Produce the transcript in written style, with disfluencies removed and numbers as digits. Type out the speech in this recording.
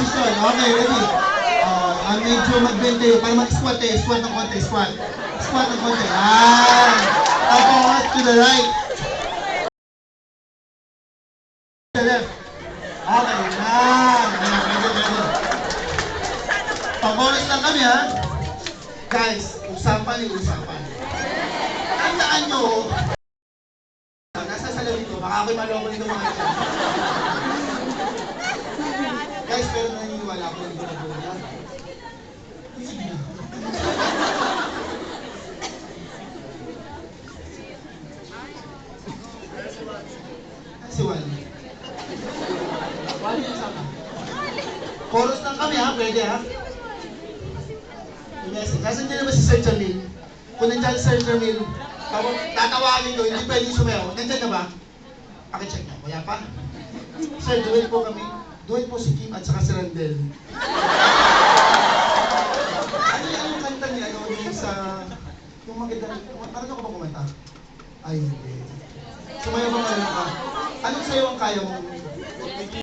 Position. Okay, ready? Medyo mag-bend tayo para mag-squat tayo. Squat ng konti, squat. Squat ng konti. Tapos to the right. To the left. Okay, medyo. Pag-bonus lang kami, ha? Guys, usapan. Tandaan nyo, nasa salamin ko, baka ako'y maloko nito mga ito. Guys, pero naniniwala ako hindi na buwan. Sige na. Si Wally. Wally yung sama. Chorus lang kami, ha? Pwede, ha? Nasaan dyan naman si Sir Jamil? Kung nandyan si Sir Jamil, tatawagin ko, hindi pwede sumayaw. Nandyan na ba? Pakicheck na. Kaya pa? Sir, duet po kami. Duet po si Kim at saka si Randel. Ano yung kanta niya? Yung sa... Yung maganda... Marunong ka ba kumanta? Ay, hindi. Sumayaw ba ka? Anong sayo ang kaya mong